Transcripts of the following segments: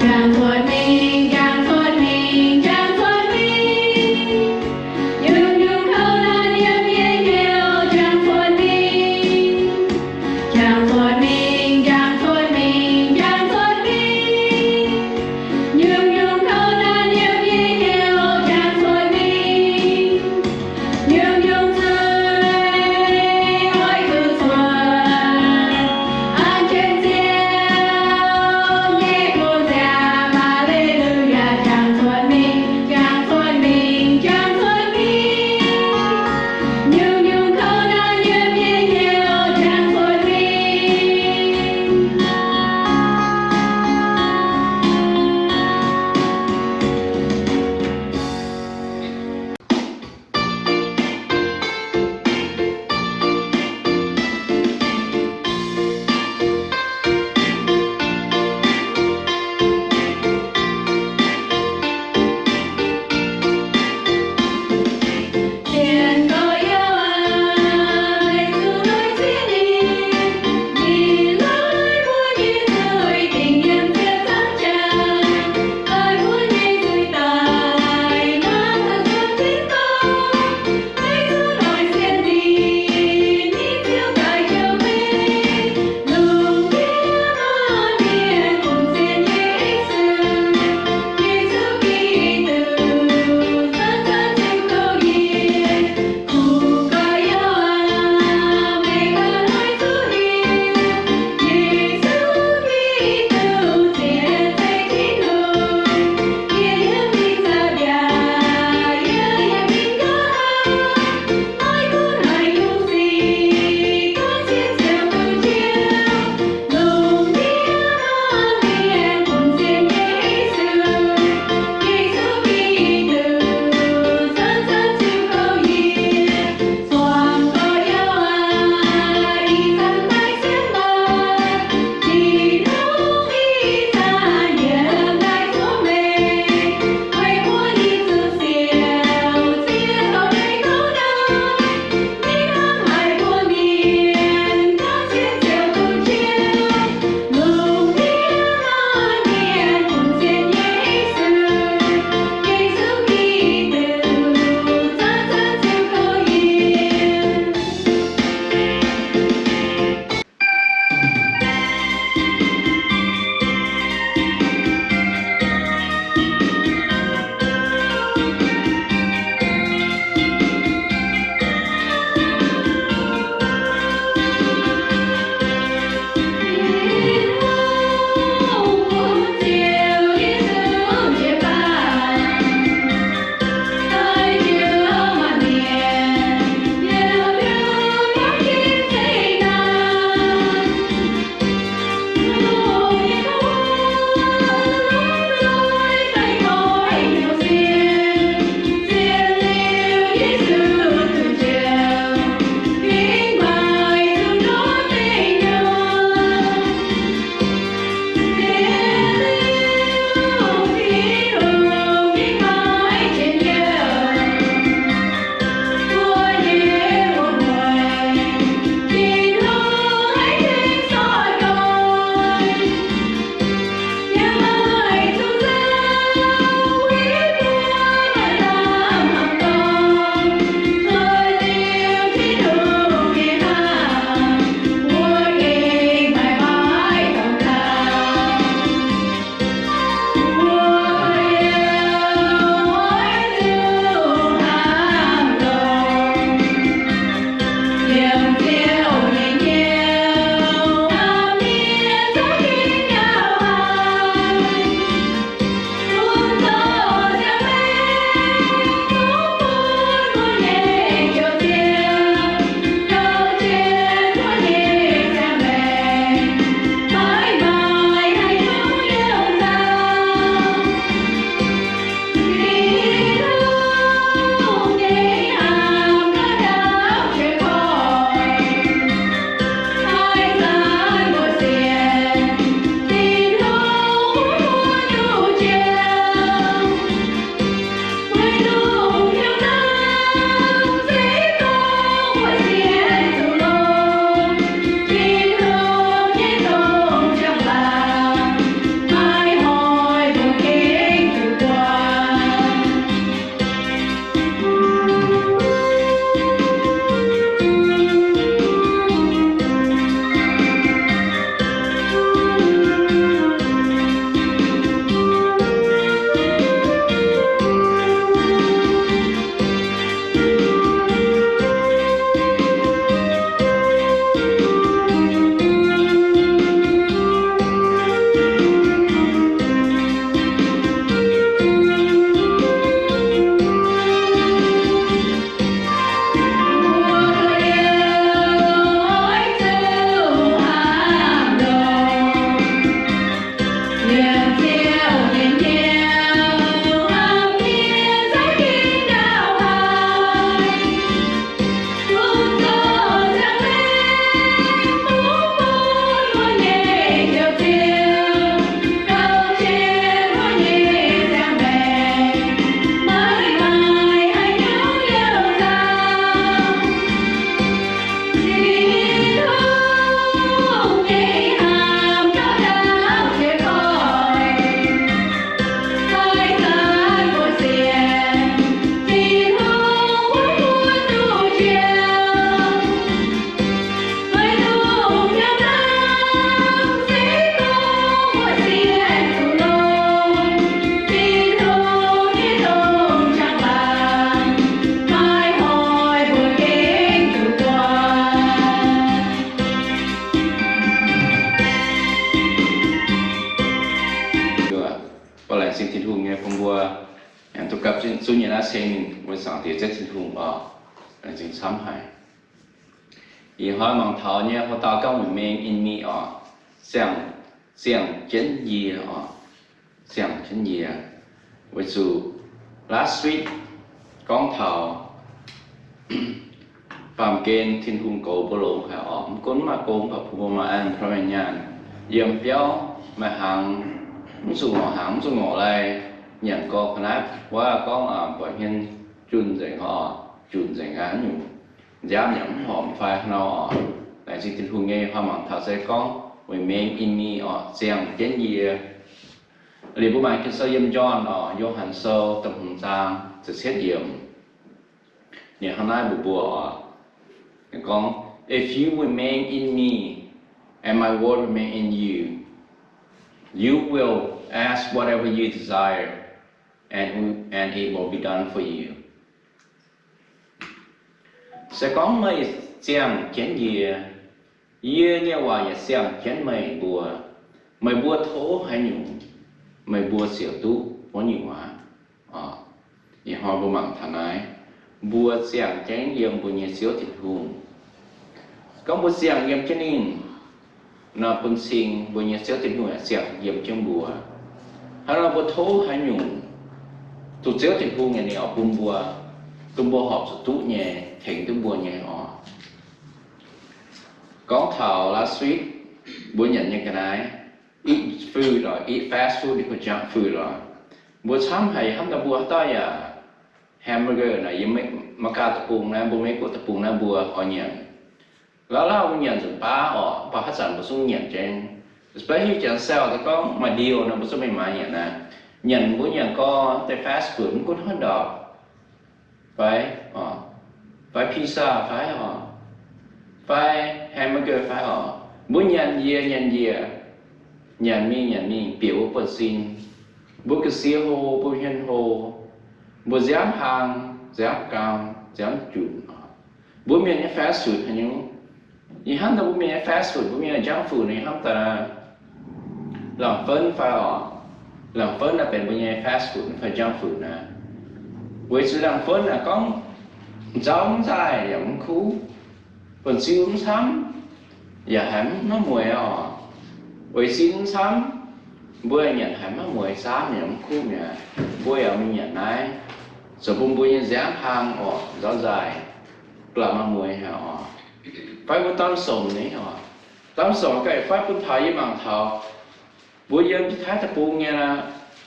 Chàng thuận mình, chàng thuận mình, chàng thuận mình. Nhưng khâu là niềm yên yêu chàng thuận mình. Chàng thuận mình, chàng thuận mình, chàng thuận mình. Nhưng khâu là niềm yên yêu chàng thuận mình. Nhưng rơi ôi cứ thuận an trên gieo nghe cô già mà nghe phong bùa em tụ cặp trên số nhà đã xem với sáng thì rất thiên hùng là chính sám hại thì hỏi mong thảo nhé họ tạo các một mình in mi xem chân gì xem chân gì ví dụ last week con thảo phạm kênh thiên hùng cổ bồ lông phải cũng mà cũng phải phụ mà ăn phải nhàn yếm béo mà hàng dùng ngõ hàng dùng ngõ lại nhận có khả năngว่าcó bởi nhân chun dạy họ chun dạy ngán nhủ dám nhắm hòm phai nó tại vì tình huống nghe hoa mỏng thảo sẽ có với mình in mi xem chén gì liền bố bạn cái sơ yếm John vô hành sâu tập hùng giang sẽ xét yếm nhà hôm nay buổi bùa con if you remain in me and my word remain in you, you will ask whatever you desire, and it will be done for you. Sẽ có mấy xem chén gì, nhưว่าxem chén mấy bùa thố hay nhủ, mấy bùa xỉu tú, có nhiều quá. Thì họ vô mạng thằng này, bùa xem chén yếm bùa nhẹ xíu thịt hùng. Có bùa xem yếm chén in. Nó bún xin bùa nhẹ xéo tình huống xẹo yếm trong bùa, hay là bùa thố hay nhung, tụt xéo tình huống này ở bùn bùa họp tụ nhẹ thành tụ bùa nhẹ có thảo last week bùa nhận như cái này, eat food rồi, eat fast food thì có junk food rồi, bùa chấm hay hâm ta bùa tay hamburger này yếm mà cá tập bùng này bùa mấy của tập bùng này bùa nhận là nhận rồi ba phát sản một số nhận trên, especially chẳng sao thì có mà điều nó một số may nhận nè, nhận bữa nhận có cái fast food cũng hot dog, phải pizza phải hamburger phải bữa nhận mi biểu bữa xin, bữa cái xía hồ bữa nhân hồ, bữa giảm hàng giảm cam giảm chuột, bữa miền cái fast food hay những thì hắn ta bố mẹ fast food, bố mẹ junk food này hắn ta làm phấn phải làm phấn làเป็นbố mẹ fast food phải junk food nè, với sự làm phấn là có giống dài giống khú, phần siêu sắm, và hẳn nó mùi với xin sắm, bố nhận hẳn nó mùi sắm giống khú nè, bố mình nhận này, rồi bố nhận dám hàng rõ dài, là mà mùi phải có tâm sùng này tâm sùng cái phải cũng thấy bằng thọ bữa giờ cái thái ta buông nghe là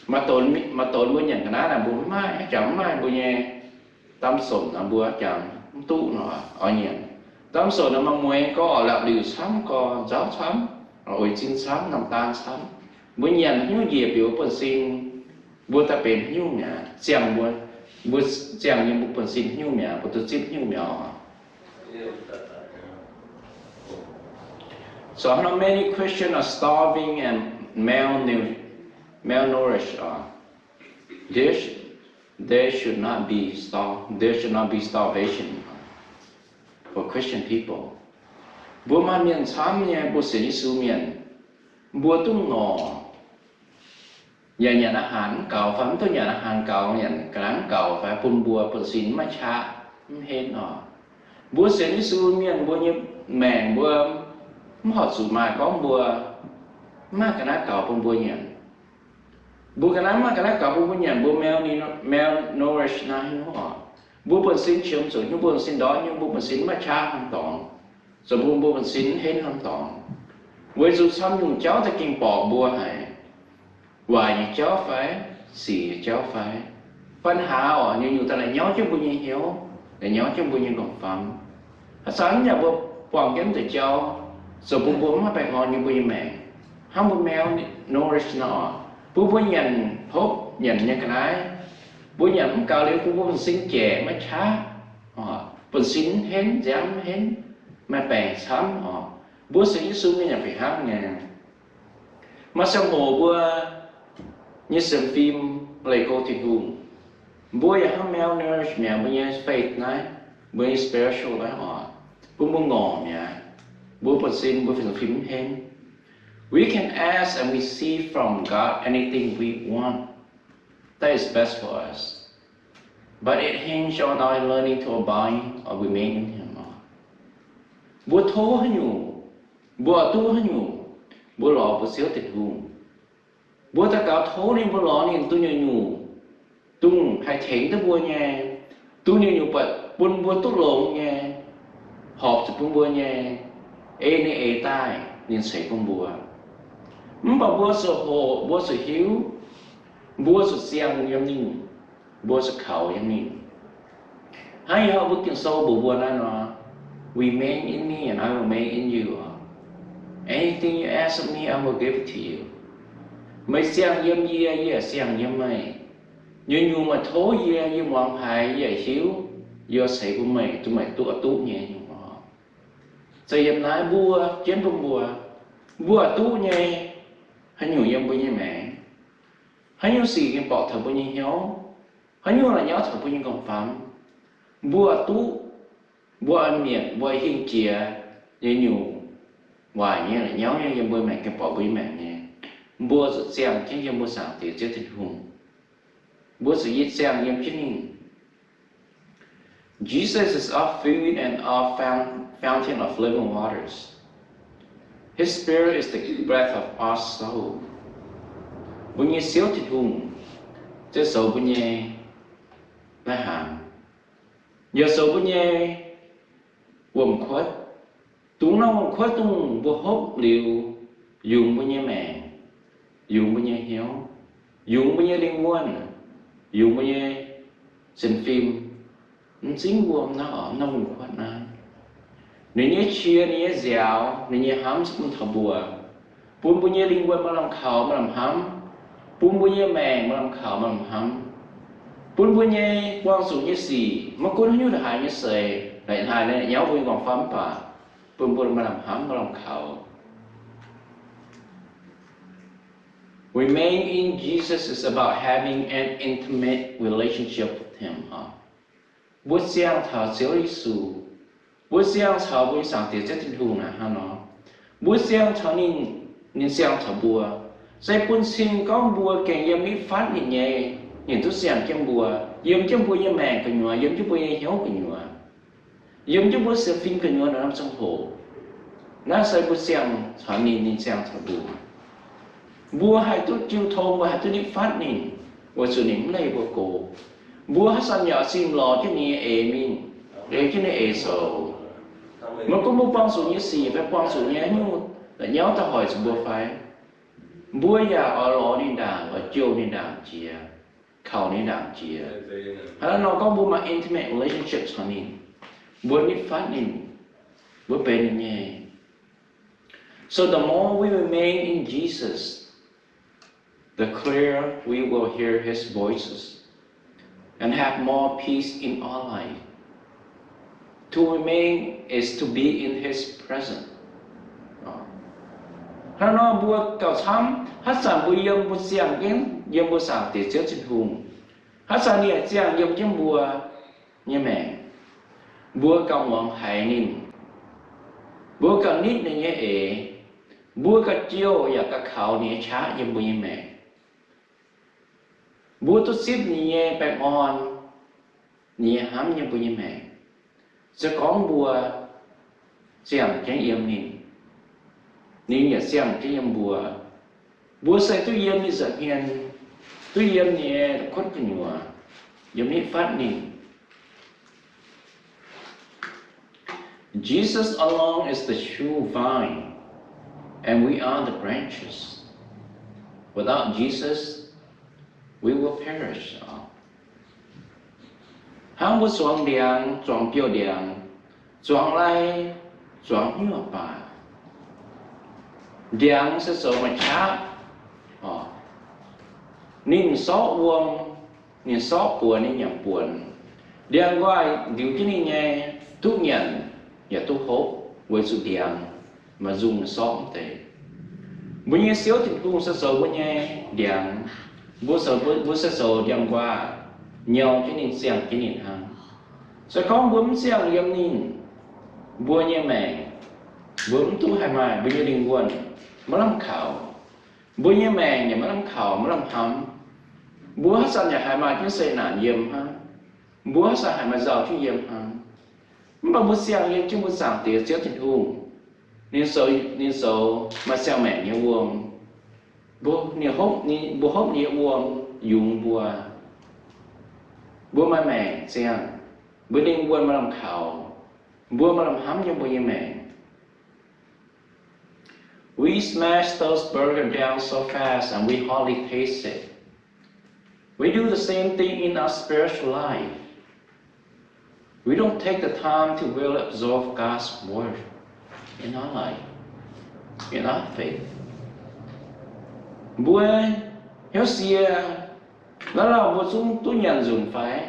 mà tồn bữa nhận cái ná là buông mai chẳng mai bữa nghe tâm sùng là bữa chẳng tu nó ở nhận tâm sùng là mong muốn có ở lạc điều sắm có giáo sắm rồi chín sắm nằm tan sắm bữa nhận những gì biểu phần sinh bữa ta bền những nhà xem bữa xem những bộ phần sinh những nhà bữa tôi xếp những nhỏ. So how many Christians are starving and malnourished? There should not be starvation for Christian people. Bữa mà miền xám nhé, bữa sĩ sư miền, bữa tung ngò, nhà là hàn cầu, phẩm tôi nhà là hàn cầu, nhà cán cầu phải bùn bùa bữa xin mà cha hết bữa sĩ sư miền bữa như mèn bữa họ sử mà có bùa mà cái nát cào bùn bùa nhận bùa cái nát mà cái nát cào bùn bùa nhận bùa malnourished na hiểu bùa bùn xin chiếm rồi nhưng bùn xin đó nhưng bùn xin mà cha không tòn rồi bùn xin hết không tòn với dù sao dùng cháu ta kinh bỏ bùa này và những cháu phải xì cháu phải phân hạ như ta lại nhó chứ bùa như hiểu để nhó chứ bùa như còn phẩm sáng nhà bùa quảng kiếm từ cháu rồi bố mà phải ngon như bùi mẹ không bùi mèo nourish nó bố nhận hốt nhận như cái này bố nhận cao liêu bố xin trẻ mới chá bố xin hến dám hến mà bè sắm bố xin xuống như nhà phải hát nghe mà sau hồ bố như xem phim lấy cô thì hùng bố ya không malnourish mẹ bố như faith này bố như spiritual đấy bố ngỏ mẹ bố phần phim hen we can ask and receive from God anything we want That is best for us. But it hinges on our learning to abide or remain in Him. Bua thô hả nhủ, bua tu hả nhủ, bua lò bua xíu tịch hùng. Bua ta cáo thô nên bua lò nên tu nhủ, tung hay thỉnh tới bua nha, tu nhủ bật buôn bua tốt lộn nha, họp sẽ buôn bua nha, ê tai nên xảy buôn bua. Bảo bua sự hồ, bua sự hiếu, bua sự xiang yếm nín, bua sự khẩu yếm nín. Hay họ bước chân sâu bua nó nó. Remain in me and I will remain in you. Anything you ask of me, I will give it to you. Mày xiang yếm yê xiang yếm mày. Nhưng mà thố yê yếm hoàng hài yê hiếu, do xảy của mày, tụi mày tu nhẹ như họ. Giờ yếm nói bua, chén bua tu nhẹ, hắn nhủ yếm bua nhẹ mẹ. Hắn nhủ xì yếm bỏ thở bua nhẹ hiếu, hắn nhủ là nhó thở bua nhẹ công phẩm. Bua tu, bua ăn miệng, bua hiên chìa, nhẹ nhủ, ngoài nhé là nhó nhé yếm bua mẹ cái bỏ bua mẹ nhé. Bua sự xem chứ yếm bua sáng thì chết thịt hùng. Bua sự yết xem yếm chứ nhìn. Jesus is our food and our fountain of living waters. His Spirit is the breath of our soul. Bữa nhé xíu thịt hùng, chứ sầu bữa nhé là hàng. Giờ sầu bữa nhé quầm khuất, túng nó quầm khuất tung vô hốc liều, dùng bữa nhé mẹ, dùng bữa nhé hiếu, dùng bữa nhé liên quan, dùng bữa nhé xem phim. Chính buồn nó ở nông quán này. Nếu như chia nếu như dẻo, nếu như hám sẽ cũng thở bùa. Bún bún như linh quân mà làm khảo mà làm hám. Bún bún như mèng mà làm khảo mà làm hám. Bún bún như quangสูnhư xì, mà cô nó như là hài như sề. Lại hài này nhéo bún còn phám bà. Bún bún mà làm hám mà làm khảo. Remain in Jesus is about having an intimate relationship with Him. Bố xiang thảo xíu lý xù. Bố xiang thảo bố sáng tiết chất thịt hùng nà hà nó. Bố xiang thảo nín xiang thảo bùa. Sai bún xin có bùa kèng yếm lý phát nhìn nhẹ. Nhìn tú xiang châm bùa. Yếm châm bùa yếm mèng cả nhòa. Yếm châm bùa yếm hiếu cả nhòa. Yếm châm bùa xếp phim cả nhòa nó nằm trong hồ. Ná sai bố xiang thảo nín xiang thảo bùa. Bùa hai tú chiêu thô bùa hai tú nín phát nín. Bùa sự nín lây bùa cổ. Búa hát sanh nhỏ xin lò chứ nè ế mình, ế chứ nè ế sầu. Mà có một băng số như xì, phải băng số nhé nhưng là nhớ ta hỏi sự búa phải. Búa nhà ở lò nên đảng, ở chiều nên đảng chìa, khảo nên đảng chìa. Hay là nó có búa mà intimate relationships hả nên. Búa nít phát nên, búa bê nên nhé. So the more we remain in Jesus, the clearer we will hear His voices. And have more peace in our life. To remain is to be in His presence. Hắn nói bùa cào thăm, hát sản bùa yếm bùa xiang kiến, yếm bùa sản tiết chết trên hùng. Hát sản nè xiang yếm kiếm bùa như mẹ. Bùa cào ngọn hải nín. Bùa cào nít nè nhé ế. Bùa cào chiêu và cào khảo nè chá yếm bùa như mẹ. Bố tốt xếp nhẹ bạc on, nhẹ hám như bố như mẹ. Sẽ có bùa xem cái yếm nín. Nín nhẹ xem cái yếm bùa. Bố sẽ tôi yếm như giật hiền. Tôi yếm nhẹ khuất cái nhùa. Yếm nín phát nín. Jesus alone is the true vine, and we are the branches. Without Jesus, we will perish. Hắn bố xoang điện, xoang biểu điện, xoang lai, xoang nhựa bà. Điện sẽ sổ mà chát. Nín xó uông, nín xó buồn, nín nhằm buồn. Điện gọi điều cái này nghe, tu nhận, và tu hốt với sự điện mà dùng xó tệ. Bố nhé xíu thì cũng sẽ sổ bố nhé điện. Bố sẽ sổ điện qua nhau cái nín xem cái nín hàng. Sẽ có bướm xem yếm nín. Bố nhé mẹ. Bướm tu hai mai, bố nhé linh quân. Mà làm khảo. Bố nhé mẹ nhé mà làm khảo, mà làm hắm. búa sang nhà hai mà chúng xây nản yếm ha búa sang hai mà giàu chúng yếm ha mà búa sang yếm chúng búa sang tiệt chết thì hùng nên sâu mà sang mẹ như vuông búa hốp như vuông dùng búa mà mẹ sang búa đinh vuông mà làm khảo búa mà làm hám như búa như mẹ. We smash those burgers down so fast and we hardly taste it. We do the same thing in our spiritual life. We don't take the time to really absorb God's word in our life, in our faith. Bữa hiếu xìa đó là một chúng tôi nhận dùng phải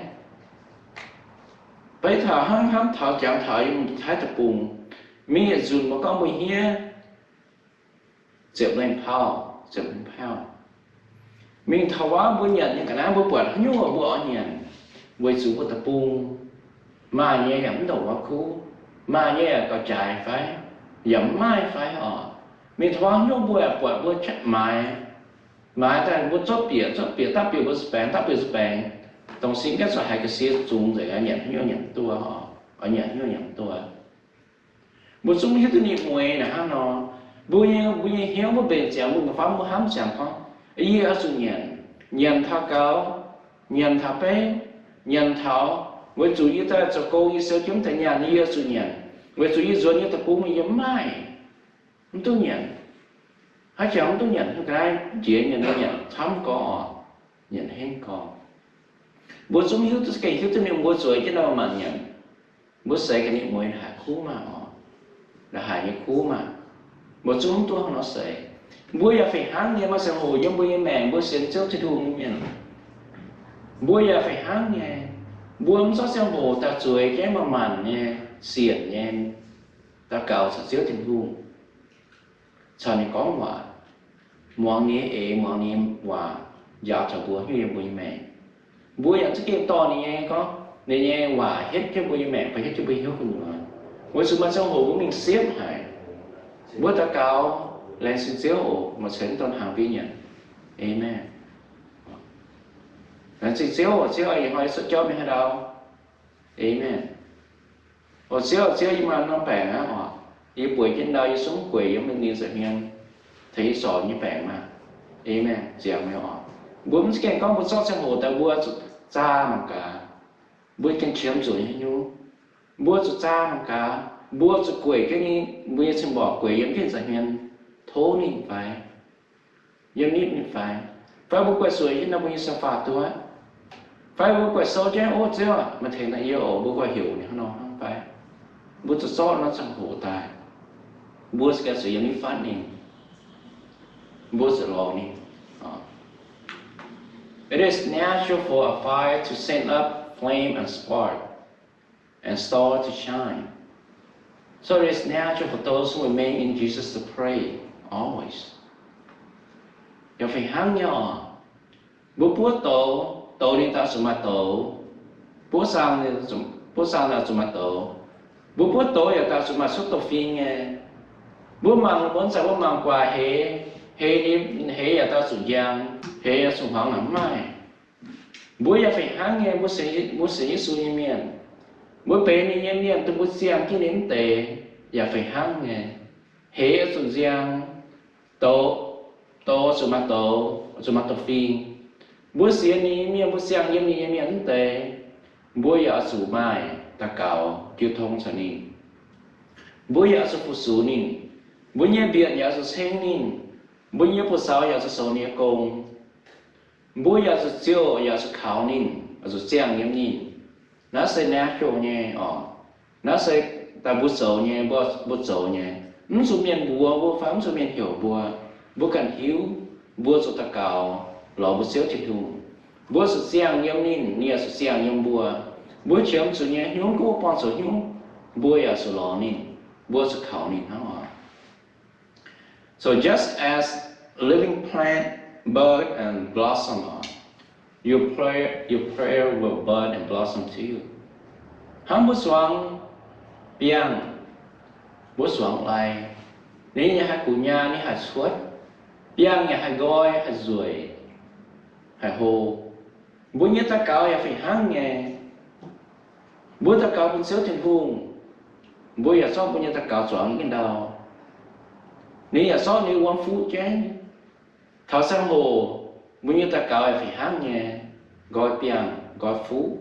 thảo hám thảo chẳng thảo nhưng thái tập bùng mình nhận dùng một con mùi hia chụp lên phao mình thảo quá bữa nhận những cái nào bữa bật nhung ở bữa nhận bữa chú của tập bùng mà nhẹ gắm đầu quá khú mà nhẹ có trái phải dẫm mai phải họ mình thoáng nhung bữa chắc mai tại bữa chót bịa ta bịa bữa spend tổng sinh các số hai cái xe chung để nhận tua họ ở nhận tua bữa chung hết cái niệm mùi là ha nó bữa như hiếu bữa bền chèo bữa phá bữa hám chẳng không ý ở sự nhận thao cao nhận thao bé nhận thao với chủ yếu ta cho cô ý sơ chúng ta nhận ý ở sự với chủ yếu rồi như ta cũng mình giống mai không tôi nhận hay chẳng không tôi nhận cái chuyện nhận thăm có nhận hết có bữa chúng hiếu tôi niệm bữa rồi chứ đâu mà nhận bữa xảy cái niệm mùi là hại khú mà họ là hại như khú mà bữa chúng tôi không nó xảy bữa giờ phải háng nghe mà sẽ hồi giống bữa mẹ bữa xem trước thì thùng miền bữa giờ phải háng nghe bữa ông sót xem hồ ta chuối cái mà màn nghe xiển nghe ta cầu sẽ trước thì thùng sau này có quả mong nghĩa mong nghĩa quả giáo cho bữa như bữa mẹ bữa giờ cái game to này có nên nghe quả hết cho bữa mẹ phải hết cho bữa hiếu cùng nữa bữa sự mà trong hồ của mình xếp hại bữa ta cao lên sự xéo ổ mà sến tôn hàng vi nhận amen là sự xéo ấy hỏi sự cho mình hay đâu amen ở xéo nhưng mà nó bẻ á họ đi buổi trên đây xuống quỷ giống mình đi dạy miên thấy sỏi như bẻ mà amen dẻo mấy họ bữa mình sẽ có một số trong hồ ta bữa cha mà cả bữa trên chiếm rồi như nhau bữa cha mà cả bữa quỷ cái ní bữa xem bỏ quỷ giống trên dạy miên thố nín phải giống nín phải bữa quay suy chứ nó bữa sao phạt tôi phải bữa quay sâu chứ ô chứ mà thế này yêu ổ bữa quay hiểu này nó không phải bữa sót nó trong hồ tài bữa cái sự giống như phát nín bữa sự lo nín. It is natural for a fire to send up flame and spark and start to shine. So it is natural for those who remain in Jesus to pray always. Giờ phải hăng nhỏ. Bố tổ đi ta suma tổ. Bố sang là suma tổ. Bố tổ là ta suma xuất tổ phi nghe. Bố mang qua hế là ta sụ giang, hế là sụ hoàng lắm mai. Bố giờ phải hăng nghe bố sẽ su như miền. Bố bé ni nhiên nhiên tôi bố xem cái nến tệ, giờ phải hăng nghe. Hế là sụ giang, tổ sụ mặt tổ phi. Bố xem ni miền bố xem nhiên miền tệ. Bố giờ sụ mai ta cầu tiêu thông cho nín. Bố giờ sụ phụ sụ nín. Bố nhé biển giờ sụ sen nín. Bố nhớ phụ sao giờ sầu nia công, bố giờ chiều giờ khảo nín, giờ giang nghiêm nín, nó sẽ natural nhé, nó sẽ ta bố sầu nhé, bố sầu nhé, số miền bố phám số miền hiểu bố cần hiếu, bố số ta cào, lò bố xéo thiệt thù, bố số giang nghiêm nín, nia số giang nghiêm bố chiếm số nhé, hiếu có bao số hiếu, bố giờ số lò nín, bố số khảo nín hả? So just as a living plant, bud and blossom, your prayer will bud and blossom too. Hãng bố soạn biang, bố soạn lại, nếu nhà hai cụ nhà ní hạt suốt, biang nhà hai gói hạt ruồi, hạt hồ, bố nhớ ta cao ya phải hăng nghe bố ta cao bên xứ thiên hùng bố ya so bố nhớ ta cao chọn cái đầu nếu ya so nếu quan phú chén thảo sang hồ bố nhớ ta cao ya phải hăng nghe gọi tiền gọi phú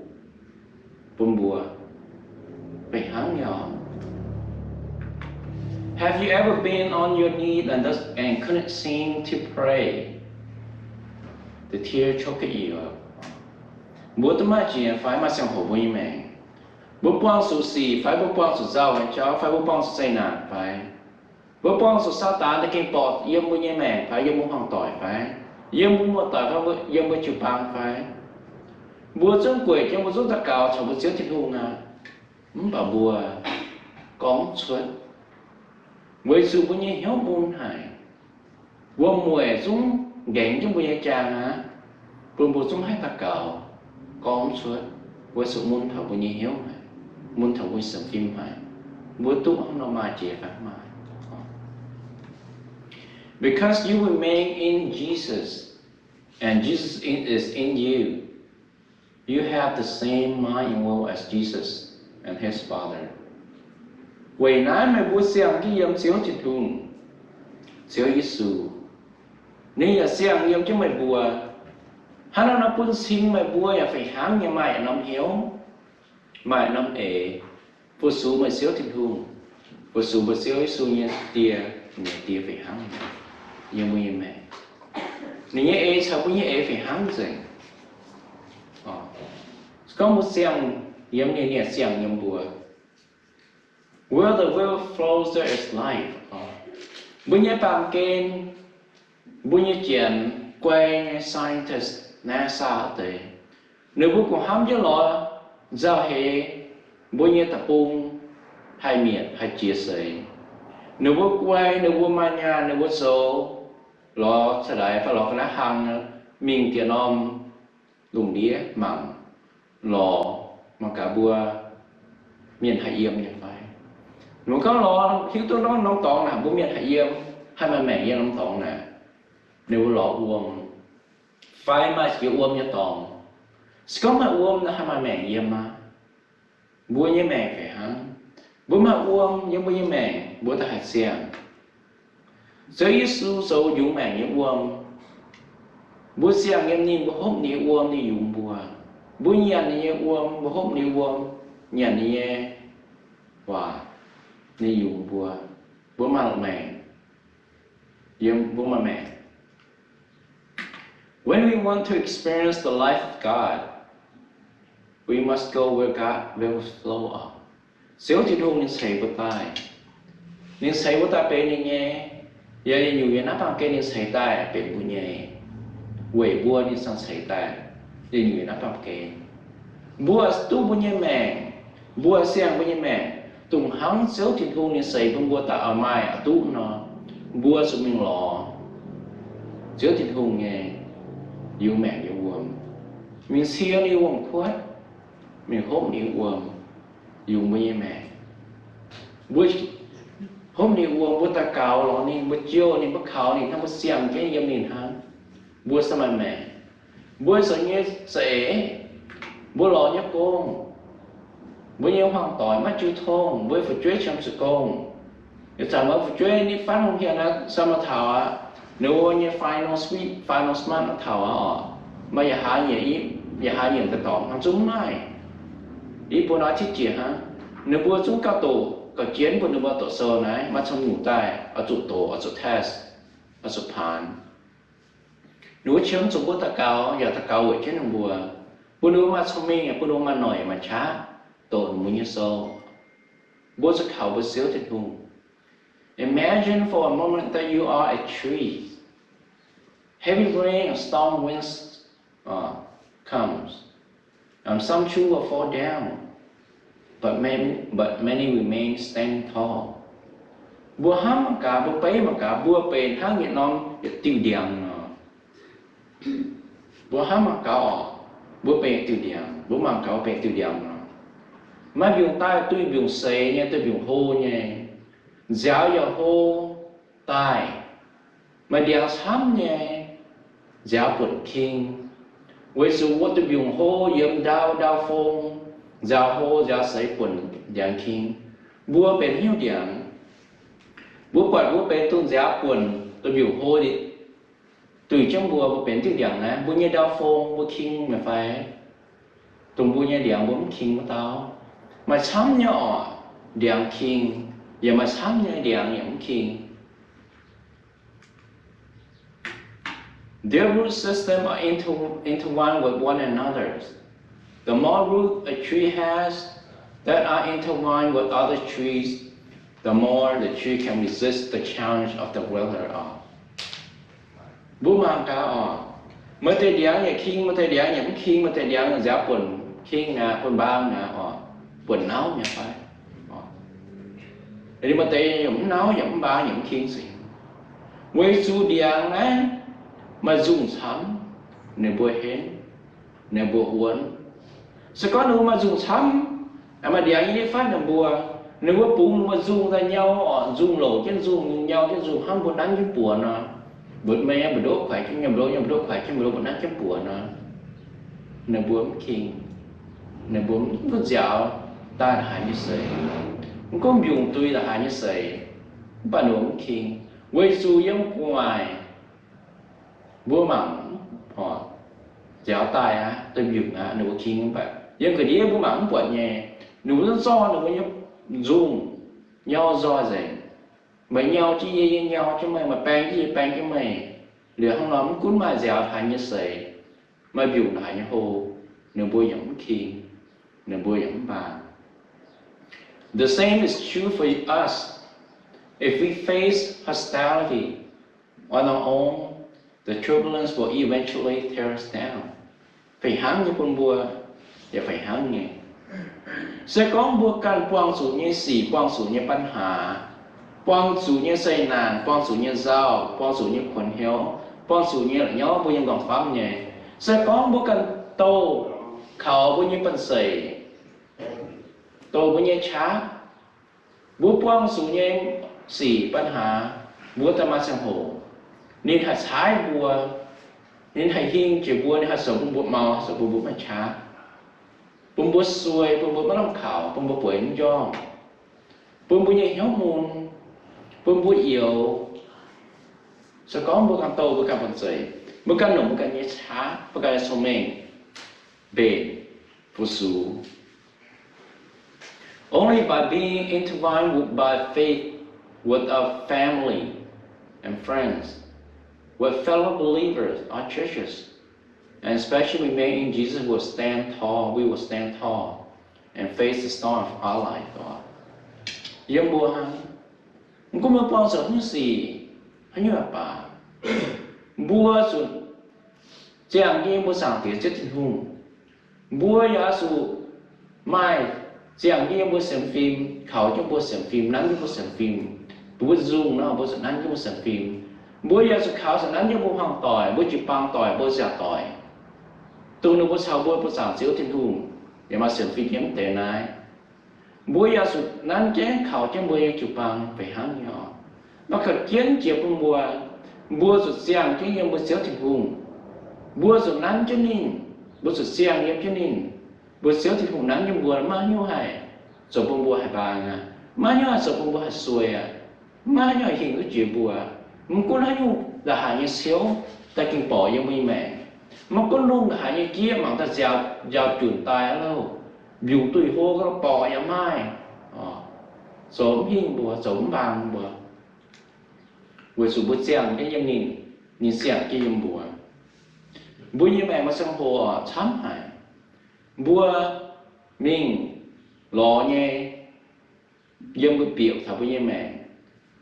bùn bùa phải hăng nhỏ. Have you ever been on your knees and couldn't seem to pray? The tear choked you up. Bố tôi mà chỉ phải mà sang hồ bố như mẹ. Bố quang sự gì phải bố quang sự giàu hay cháu phải bố quang sự xây nạn phải. Bố quang sự sa tán để kinh bọt yếm bố như mẹ phải yếm bố hoàng tỏi phải. Yếm bố một tỏi phải yếm bố chụp băng phải. Bố trong quỷ trong bố giúp ta cao cho bố chiếu thiên hùng à. Bảo bùa cóng suốt. Với sự bố như hiếu buôn hải. Bố mùa xuống gánh trong bố như chàng á. Bố xuống hết ta cao cóng suốt. Bố sự muốn thảo bố như hiếu hải. Muốn thảo bố sẵn phim hải. Bố tụ không nó mà chế phát mà. Because you remain in Jesus and Jesus is in you, you have the same mind and will as Jesus and his Father. Vậy nãy mày bố xem cái yếm xíu thịt hùng xíu Giêsu. Nếu là xem yếm chứ mày bùa hắn nó bún xin mày bùa ya phải hám nhà mày nằm hiếu mày nằm ế bố số mày xíu thịt hùng bố số bố xíu Giêsu nhà tia phải hám như mày mẹ. Nếu như ế sao bố như ế phải hám rồi. Có một xem yếm như xem yếm bùa. Where the river flows, there is life. Bố nhé bàm kênh, bố nhé chuyện quay scientist NASA ở đây. Nếu bố cũng hám cho nó, giao hệ bố nhé tập bung, hai miệng, hai chia sẻ. Nếu bố quay, nếu bố mà nhà, nếu bố số, nó sẽ đại phải nó hàng mình tiền om lùng đĩa mặn, lò mà cả bùa miền hải yếm như vậy. Nếu có lò thiếu tôi nói nông tọn là bố miền hải yếm hay mà mẹ yếm nông tọn nè. Nếu lò uống phải mà chỉ uống như tọn. Có mà uống là hay mà mẹ yếm mà. Bố như mẹ phải hả? Bố mà uống giống bố như mẹ, bố ta hạt xem. Giới Giêsu sâu dùng mẹ như uống. Bố xem em nhìn bố hốc ní uống ní dùng bùa. Bố nhận như uống, bố hốc ní uống, nhận như wow. Ni dùng bùa bố mà mẹ dùng bố mà mẹ. When we want to experience the life of God, we must go where God will flow up. Xíu thì đúng nên xây bố tai, nên xây bố tai bên nên nghe, giờ nên nhiều người nắp bằng cái nên xây tai bên bố nhẹ, quẩy bùa nên sang xây tai, nên nhiều người nắp bằng cái bùa tu bố nhẹ mẹ, bùa xem bố nhẹ mẹ. Tùng hắn xéo thiên hùng nên xây bông bùa ta ở mai ở tụ nó bùa xuống mình lò xéo thiên hùng nghe yêu mẹ yêu uống mình xia yêu uống khuất mình hôm đi uống yêu mẹ mẹ bùa hôm đi uống bùa ta cào lò nên bùa chiêu nên bùa khảo nên nó bùa xem cái yếm nên hắn bùa sao mà mẹ bùa sợ như sẽ bùa lò nhấp công. Bố nhiêu hoàng tỏi mắt chú thông, bố phải chuế trong sự công. Nếu chẳng mới phải chuế ní phát không hiện là sao mà thảo á. Nếu bố nhiêu final sweet, final smart nó thảo á. Mà giờ hạ nhẹ ý, giờ hạ nhẹ tự tỏng hàng chúng này. Ý bố nói thích chìa hả. Nếu bố chúng cao tổ, có chiến bố nếu bố tổ sơ này, mà trong ngủ tay, ở chỗ tổ, ở chỗ test, ở chỗ phán. Nếu chiếm chúng bố ta cao, giờ ta cao ở trên đồng bùa. Bố nếu mà thông minh, bố nếu mà nổi mà chá. Tội muốn như sau. Bố sẽ khảo bố xíu thịt hùng. Imagine for a moment that you are a tree. Heavy rain and storm winds comes. Some trees will fall down, but many remain standing tall. Bố hám mà cả bố bấy mà cả bố bền háng Việt Nam tiêu điểm nó. Bố hám mà cả bố bền tiêu điểm, bố mà cả bền tiêu điểm nó. Mà dùng tay tôi dùng xế nha, tôi dùng hô nha. Giáo giờ hô tay. Mà đeo sám nha. Giáo quật kinh. với sự vô tư dùng hô yếm đau phong giao hô giao sấy quần dạng kinh bùa bên hiếu điện bùa quạt bùa bên tôn giáo quần tôi biểu hô đi từ trong bùa bên tiếng điện này bùa như đau phong bùa kinh mà phải tùng bùa như điện bùa kinh của tao mà sắm nhỏ điện kinh giờ mà sắm nhỏ điện nhậm kinh. Their root system are intertwined with one another. The more root a tree has that are intertwined with other trees, the more the tree can resist the challenge of the weather. Bố mang cả mới thấy điang nhà kinh mới thấy điang nhà kinh mới thấy điang nhà giáo quần kinh nhà quần bao nhà quần náo nhà phải. Thì mà thấy nhậm náo nhậm ba nhậm kinh gì. Với su điang này mà dùng sắm nếu bùa hến nếu bùa uốn sẽ có nếu mà dùng sắm mà điang như phát là bùa nếu bùa bùng mà dùng ra nhau dùng lỗ chân dùng nhau chân dùng ham bùa đánh cái bùa nó bữa mẹ bữa đốt khỏe cái nhầm đốt khỏe cái bữa đánh cái bùa nó nếu bùa kinh nếu bùa có dạo ta là hai như sấy có dùng tôi là hai như sấy bạn nó kinh với su giống ngoài bố mặn họ giáo tài tôi dùng nếu kinh không phải nhưng cái đĩa bố mặn bữa nhẹ nếu nó do nó mới dùng nhau do gì mấy nhau chỉ với nhau chứ mày mà bang cái mày liệu không lắm cuốn mà giáo thành như sấy mà dùng lại như hồ nếu bố giống kinh nếu bố giống bà. The same is true for us. If we face hostility on our own, the turbulence will eventually tear us down. Phải hăng như con bùa, và phải hăng nghe. Sẽ có bùa can quang chủ như xỉ, quang chủ nhưปัญหา, quang chủ như xây nàn, quang chủ như giao, quang chủ như khuẩn hiếu, quang chủ như là nhó bùa như gọng pháp nhẹ. Sẽ có bùa can tô, khảo bùa như bần sẩy, tô bùa như chá, bùa quang chủ như xỉ, ปัญหา, bùa ta ma sang hổ. Nên hạt trái bùa nên hạt hiên chỉ bùa nên hạt sống bùa màu sống bùa mà chá bùa xuôi bùa bắt làm khảo bùa quẩy cho bùa như héo môn bùa yếu sẽ có bùa càng tàu bùa càng bận dậy bùa càng nồng bùa càng nhẹ chá bùa càng sống mình bền bùa sú. Only by being intertwined by faith with our family and friends, with fellow believers, our churches, and especially we in Jesus will stand tall, we will stand tall and face the storm of our life, God. Yang bùa hắn, cũng mới bao giờ như gì, hắn như là bà, bùa sự, chẳng như bùa sáng tiếng chết tình hùng, bùa giá sự, mai, chẳng như bùa xem phim, khảo cho bùa xem phim, nắng cho bùa xem phim, bùa dùng nó bùa nắng cho bùa xem phim. Bố giờ sự khảo sẽ nắn cho bố hoàng tỏi, bố chịu băng tỏi, bố giả tỏi. Tôi nó bố sao bố sản xíu thiên hùng, để mà xử phi kiếm tệ này. Bố giờ sự nắn chén khảo cho bố chịu băng phải hăng nhỏ. Nó khởi kiến chịu bố sự xiang chứ nhưng bố xíu thiên hùng. Bố sự nắn cho nín, bố sự xiang nhưng cho nín. Bố xíu thiên hùng nắn cho bố mà nhiêu hài, rồi bố hài băng mà nhiêu hài rồi bố hài xuôi mà nhiêu hài hình cái chuyện bố một con hay nhung là hại như xíu ta kinh bỏ như mây mẹ một con luôn là hại như kia mà ta giàu chuyển tài lâu biểu tùy hô có bỏ như mai sớm hình bùa sớm bằng bùa với sự bút xem cái dân nhìn xem cái dân bùa như mẹ mà sang hồ chấm hại bùa mình lo nhé dân bùa biểu thảo bùa như mẹ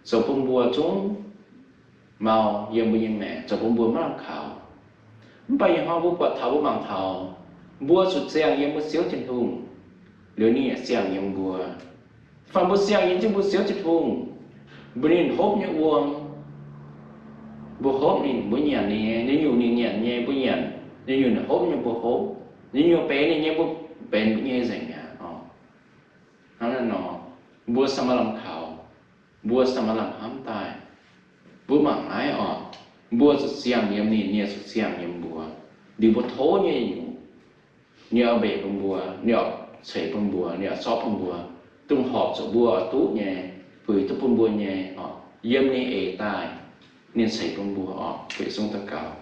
sớm phong bùa chúng màu dân bùa như mẹ cho bùa bùa mất làm khảo bây giờ họ bùa quạt thảo bùa bằng thảo bùa sụt xèng dân bùa xíu trên thùng nếu như xèng dân bùa phàm bùa xèng dân chứ bùa xíu trên thùng bùa nên hốp như uông bùa hốp nên bùa nhàn nè nếu nhiều nên nhàn nhẹ bùa nhàn nếu nhiều là hốp như bùa hốp nếu nhiều bé nên nhẹ bùa bé bùa nhẹ dành hắn là nó bùa sao mà làm khảo bùa sao mà làm hám tài bùa mạng ái bùa sụt xiang yếm nè sụt xiang yếm bùa điều một thố như nhờ bể bông bùa nhờ sấy bông bùa nhờ xóp bông bùa tung họp chỗ bùa tú nhẹ với tập bông bùa nhẹ họ yếm ní ế tài nên sấy bông bùa họ về sông ta cầu